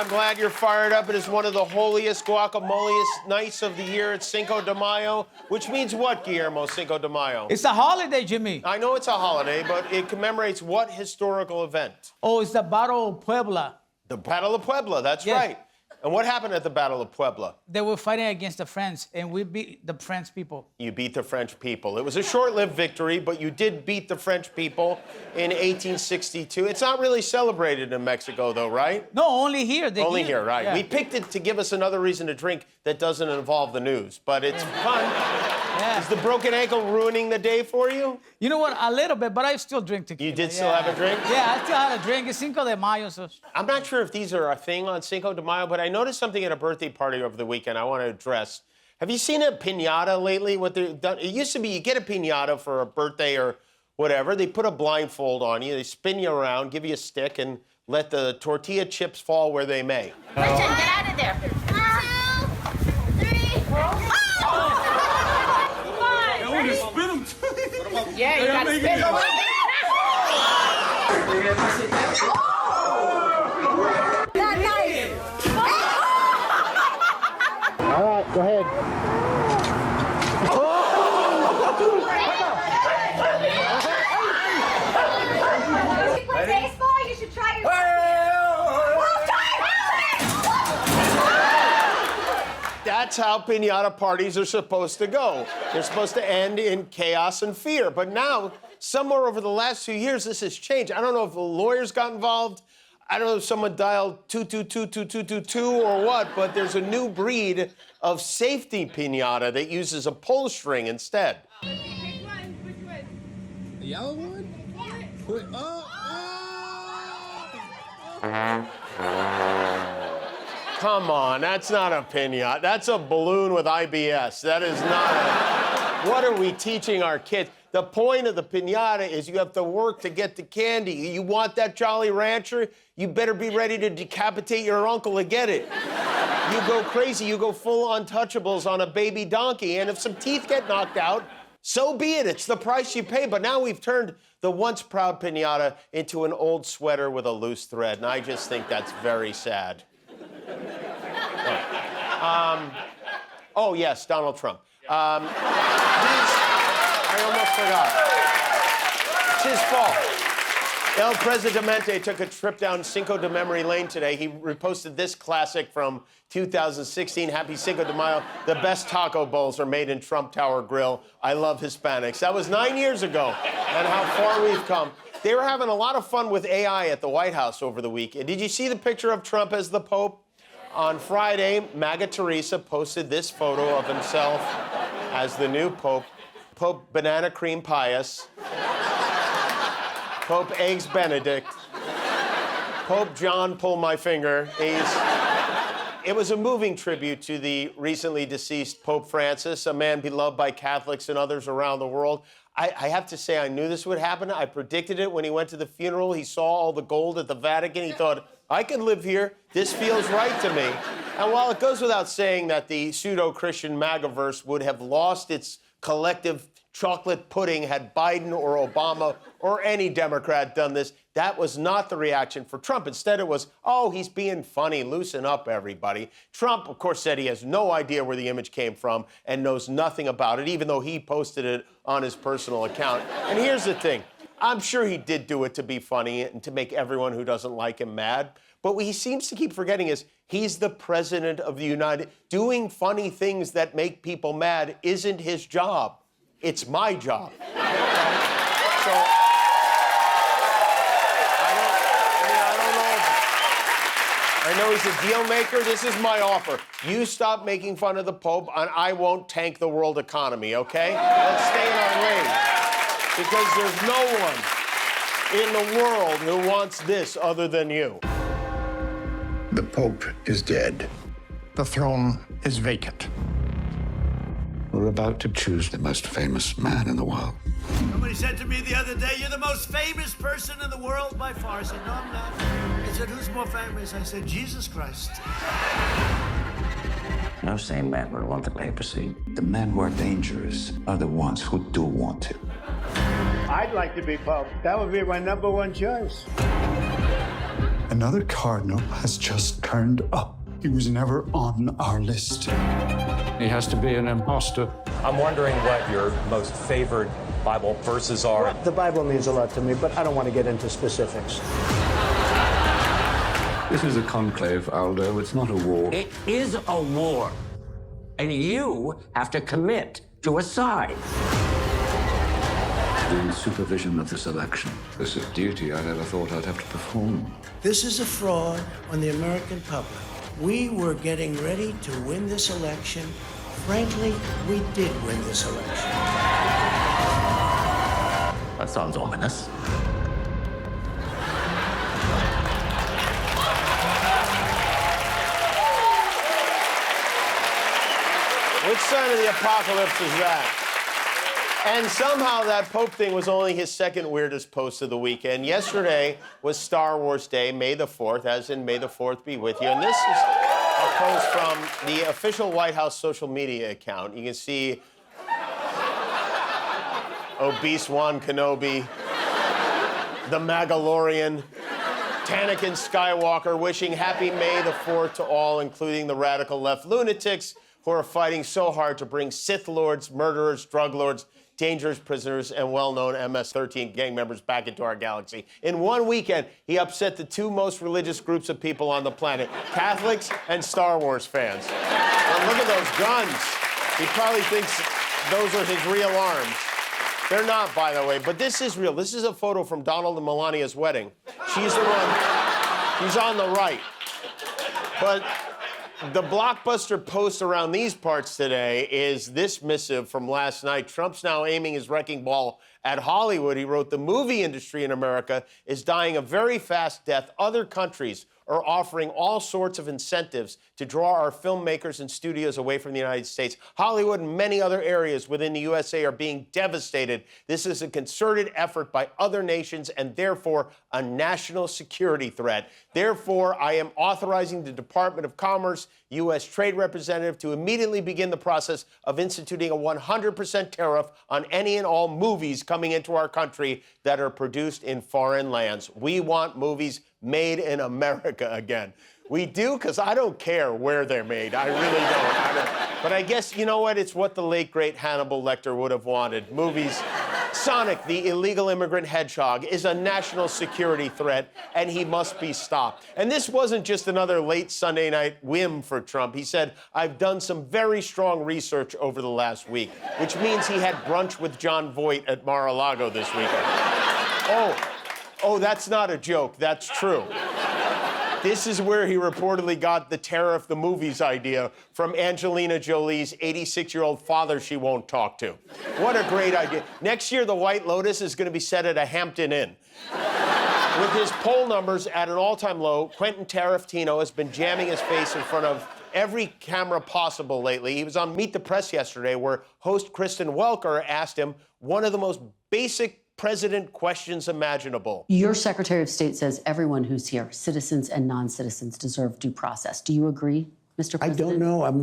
I'm glad you're fired up. It is one of the holiest, guacamoliest nights of the year. It's Cinco de Mayo, which means what, Guillermo, Cinco de Mayo? It's a holiday, Jimmy. I know it's a holiday, but it commemorates what historical event? Oh, it's the Battle of Puebla. The Battle of Puebla, that's Yes. right. And what happened at the Battle of Puebla? They were fighting against the French, and we beat the French people. You beat the French people. It was a short-lived victory, but you did beat the French people in 1862. It's not really celebrated in Mexico, though, right? No, only here. Only here, right. Yeah. We picked it to give us another reason to drink that doesn't involve the news, but it's fun. Yeah. Is the broken ankle ruining the day for you? You know what? A little bit, but I still drink tequila. You did still have a drink? Yeah, I still have a drink. It's Cinco de Mayo, so... I'm not sure if these are a thing on Cinco de Mayo, but I noticed something at a birthday party over the weekend I want to address. Have you seen a piñata lately? What they've done? It used to be you get a piñata for a birthday or whatever. They put a blindfold on you, they spin you around, give you a stick, and let the tortilla chips fall where they may. Christian, get out of there. 2, 3. Oh! Yeah, you gotta spin them. Not nice. All right, go ahead. You play baseball, you should try your... That's how piñata parties are supposed to go. They're supposed to end in chaos and fear. But now, somewhere over the last few years, this has changed. I don't know if the lawyers got involved. I don't know if someone dialed 2222222 or what, but there's a new breed of safety piñata that uses a pull string instead. Which one? The yellow one? Come on, that's not a piñata. That's a balloon with IBS. That is not a... What are we teaching our kids? The point of the piñata is you have to work to get the candy. You want that Jolly Rancher? You better be ready to decapitate your uncle to get it. You go crazy, you go full Untouchables on a baby donkey, and if some teeth get knocked out, so be it. It's the price you pay. But now we've turned the once proud piñata into an old sweater with a loose thread, and I just think that's very sad. Oh, yes, Donald Trump. I almost forgot. It's his fault. El Presidente took a trip down Cinco de Memory Lane today. He reposted this classic from 2016, Happy Cinco de Mayo. The best taco bowls are made in Trump Tower Grill. I love Hispanics. That was 9 years ago, and how far we've come. They were having a lot of fun with AI at the White House over the weekend. Did you see the picture of Trump as the Pope? On Friday, MAGA Teresa posted this photo of himself as the new Pope. Pope Banana Cream Pius. Pope Eggs Benedict. Pope John Pull My Finger. It was a moving tribute to the recently deceased Pope Francis, a man beloved by Catholics and others around the world. I have to say, I knew this would happen. I predicted it when he went to the funeral. He saw all the gold at the Vatican. He thought, I can live here. This feels right to me. And while it goes without saying that the pseudo-Christian MAGAverse would have lost its collective chocolate pudding had Biden or Obama or any Democrat done this, that was not the reaction for Trump. Instead, it was, oh, he's being funny, loosen up, everybody. Trump, of course, said he has no idea where the image came from and knows nothing about it, even though he posted it on his personal account. And here's the thing. I'm sure he did do it to be funny and to make everyone who doesn't like him mad. But what he seems to keep forgetting is he's the president of the United... Doing funny things that make people mad isn't his job. It's my job. So... I know he's a deal maker. This is my offer. You stop making fun of the Pope, and I won't tank the world economy, okay? Let's stay in our lane. Because there's no one in the world who wants this other than you. The Pope is dead. The throne is vacant. We're about to choose the most famous man in the world. Somebody said to me the other day, you're the most famous person in the world by far. I said, no, I'm not. They said, who's more famous? I said, Jesus Christ. No sane man would want the papacy. The men who are dangerous are the ones who do want to. I'd like to be Pope. That would be my #1 choice. And Another cardinal has just turned up. He was never on our list. He has to be an imposter. I'm wondering what your most favored Bible verses are. The Bible means a lot to me, but I don't want to get into specifics. This is a conclave, Aldo. It's not a war. It is a war, and you have to commit to a side. In supervision of this election, this is a duty I never thought I'd have to perform. This is a fraud on the American public. We were getting ready to win this election. Frankly, we did win this election. That sounds ominous. Which sign of the apocalypse is that? And somehow that Pope thing was only his second weirdest post of the weekend. Yesterday was Star Wars Day, May the 4th, as in May the 4th be with you. And this is a post from the official White House social media account. You can see obese Juan Kenobi, the Mandalorian, Anakin Skywalker wishing happy May the 4th to all, including the radical left lunatics who are fighting so hard to bring Sith Lords, murderers, drug lords, dangerous prisoners, and well-known MS-13 gang members back into our galaxy. In one weekend, he upset the two most religious groups of people on the planet, Catholics and Star Wars fans. And look at those guns. He probably thinks those are his real arms. They're not, by the way, but this is real. This is a photo from Donald and Melania's wedding. She's the one, she's on the right. But the blockbuster post around these parts today is this missive from last night. Trump's now aiming his wrecking ball at Hollywood. He wrote, "The movie industry in America is dying a very fast death. Other countries are offering all sorts of incentives to draw our filmmakers and studios away from the United States. Hollywood and many other areas within the USA are being devastated. This is a concerted effort by other nations and therefore a national security threat. Therefore, I am authorizing the Department of Commerce, U.S. Trade Representative, to immediately begin the process of instituting a 100% tariff on any and all movies coming into our country that are produced in foreign lands. We want movies made in America again." We do, because I don't care where they're made. I really don't. But I guess, you know what? It's what the late, great Hannibal Lecter would have wanted. Movies. Sonic, the illegal immigrant hedgehog, is a national security threat, and he must be stopped. And this wasn't just another late Sunday night whim for Trump. He said, "I've done some very strong research over the last week," which means he had brunch with John Voight at Mar-a-Lago this weekend. Oh, that's not a joke. That's true. This is where he reportedly got the Tariff the Movies idea from Angelina Jolie's 86-year-old father she won't talk to. What a great idea. Next year, the White Lotus is going to be set at a Hampton Inn. With his poll numbers at an all-time low, Quentin Tarantino has been jamming his face in front of every camera possible lately. He was on Meet the Press yesterday, where host Kristen Welker asked him one of the most basic president questions imaginable. Your Secretary of State says everyone who's here, citizens and non-citizens, deserve due process. Do you agree, Mr. President? I don't know. I'm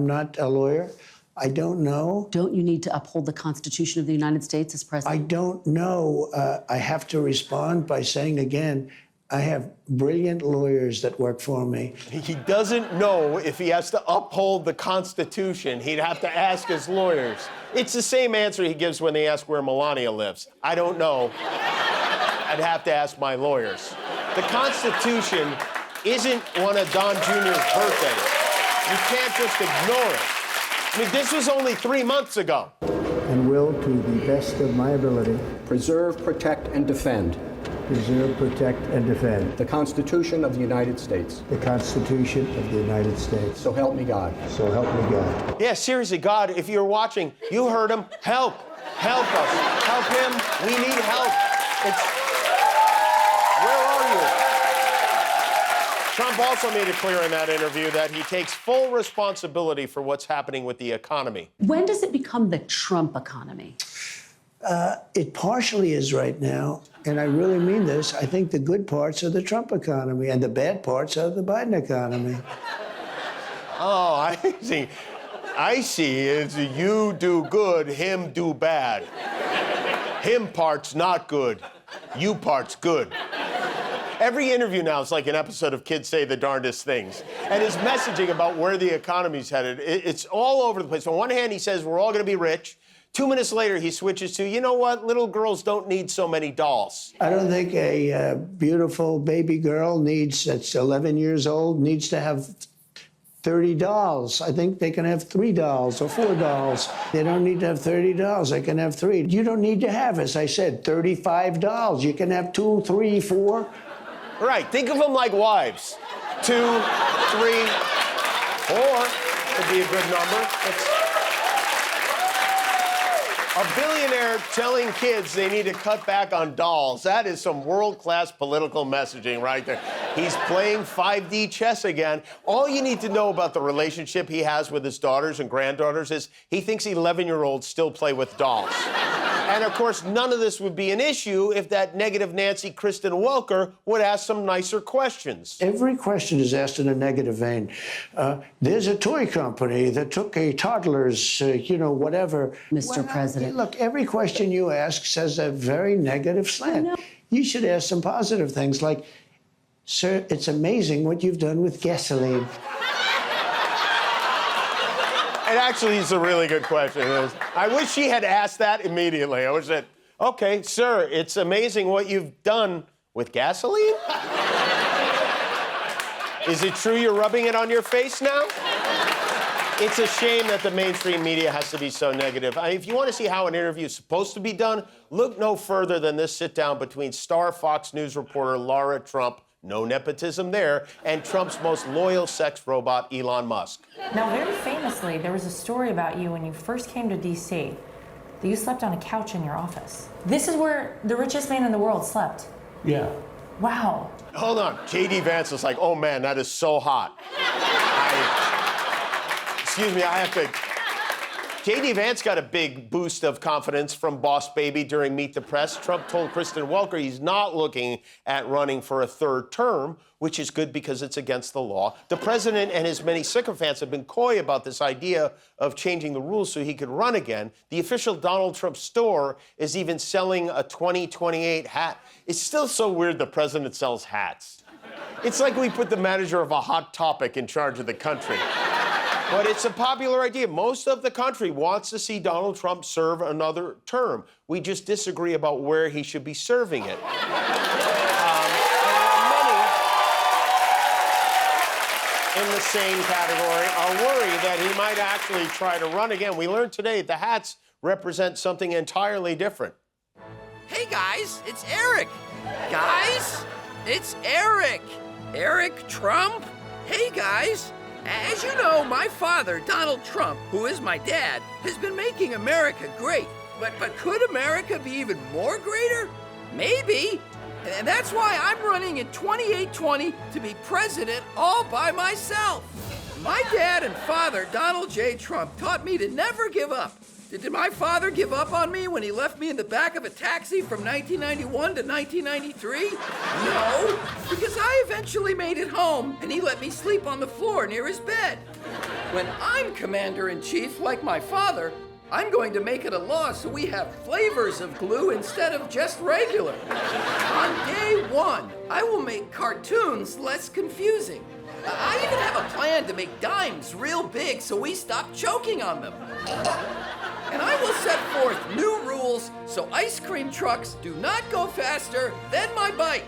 not a lawyer. I don't know. Don't you need to uphold the Constitution of the United States as president? I don't know. I have to respond by saying again, I have brilliant lawyers that work for me. He doesn't know if he has to uphold the Constitution. He'd have to ask his lawyers. It's the same answer he gives when they ask where Melania lives. I don't know. I'd have to ask my lawyers. The Constitution isn't one of Don Jr.'s birthdays. You can't just ignore it. I mean, this was only 3 months ago. And will, to the best of my ability, Preserve, protect, and defend preserve, protect, and defend the Constitution of the United States. the Constitution of the United States. So help me God. So help me God. Yeah, seriously, God, if you're watching, you heard him. Help. Help us. Help him. We need help. Where are you? Trump also made it clear in that interview that he takes full responsibility for what's happening with the economy. When does it become the Trump economy? It partially is right now, and I really mean this. I think the good parts are the Trump economy, and the bad parts are the Biden economy. Oh, I see. I see. It's you do good, him do bad. Him part's not good. You part's good. Every interview now is like an episode of Kids Say the Darndest Things. And his messaging about where the economy's headed, it's all over the place. On one hand, he says we're all going to be rich. 2 minutes later, he switches to, you know what, little girls don't need so many dolls. I don't think a beautiful baby girl that's 11 years old needs to have 30 dolls. I think they can have 3 dolls or 4 dolls. They don't need to have 30 dolls. They can have 3. You don't need to have, as I said, 35 dolls. You can have 2, 3, 4. Right, think of them like wives. 2, 3, 4 would be a good number. A billionaire telling kids they need to cut back on dolls. That is some world-class political messaging right there. He's playing 5D chess again. All you need to know about the relationship he has with his daughters and granddaughters is he thinks 11-year-olds still play with dolls. And, of course, none of this would be an issue if that negative Nancy Kristen Welker would ask some nicer questions. Every question is asked in a negative vein. There's a toy company that took a toddler's, whatever. Mr. President. Look, every question you ask says a very negative slant. You should ask some positive things like, sir, it's amazing what you've done with gasoline. It actually is a really good question. I wish she had asked that immediately. I wish that, okay, sir, it's amazing what you've done with gasoline? Is it true you're rubbing it on your face now? It's a shame that the mainstream media has to be so negative. If you want to see how an interview is supposed to be done, look no further than this sit-down between star Fox News reporter Lara Trump, no nepotism there, and Trump's most loyal sex robot, Elon Musk. Now, very famously, there was a story about you when you first came to D.C. that you slept on a couch in your office. This is where the richest man in the world slept. Yeah. Wow. Hold on. J.D. Vance is like, oh, man, that is so hot. Excuse me, I have to... J.D. Vance got a big boost of confidence from Boss Baby during Meet the Press. Trump told Kristen Welker he's not looking at running for a third term, which is good because it's against the law. The president and his many sycophants have been coy about this idea of changing the rules so he could run again. The official Donald Trump store is even selling a 2028 hat. It's still so weird the president sells hats. It's like we put the manager of a Hot Topic in charge of the country. But it's a popular idea. Most of the country wants to see Donald Trump serve another term. We just disagree about where he should be serving it. And many in the same category are worried that he might actually try to run again. We learned today the hats represent something entirely different. Hey, guys, it's Eric. Guys, it's Eric. Eric Trump. Hey, guys. As you know, my father, Donald Trump, who is my dad, has been making America great. But could America be even more greater? Maybe. And that's why I'm running in 2820 to be president all by myself. My dad and father, Donald J. Trump, taught me to never give up. Did my father give up on me when he left me in the back of a taxi from 1991 to 1993? No, because I eventually made it home and he let me sleep on the floor near his bed. When I'm commander-in-chief like my father, I'm going to make it a law so we have flavors of glue instead of just regular. On day one, I will make cartoons less confusing. I even have a plan to make dimes real big so we stop choking on them. And I will set forth new rules so ice cream trucks do not go faster than my bike.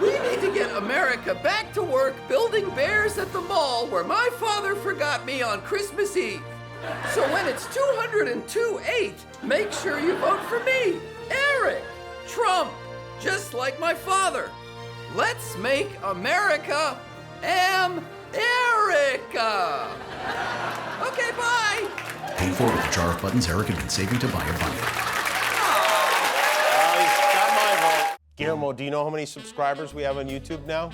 We need to get America back to work building bears at the mall where my father forgot me on Christmas Eve. So when it's 202-8, make sure you vote for me, Eric Trump, just like my father. Let's make America Erica. Okay, bye. Paid for with the jar of buttons Eric had been saving to buy a bunny. He's got my vote. Guillermo, do you know how many subscribers we have on YouTube now?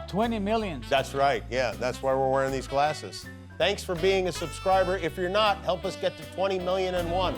20 million. That's right, yeah. That's why we're wearing these glasses. Thanks for being a subscriber. If you're not, help us get to 20,000,001.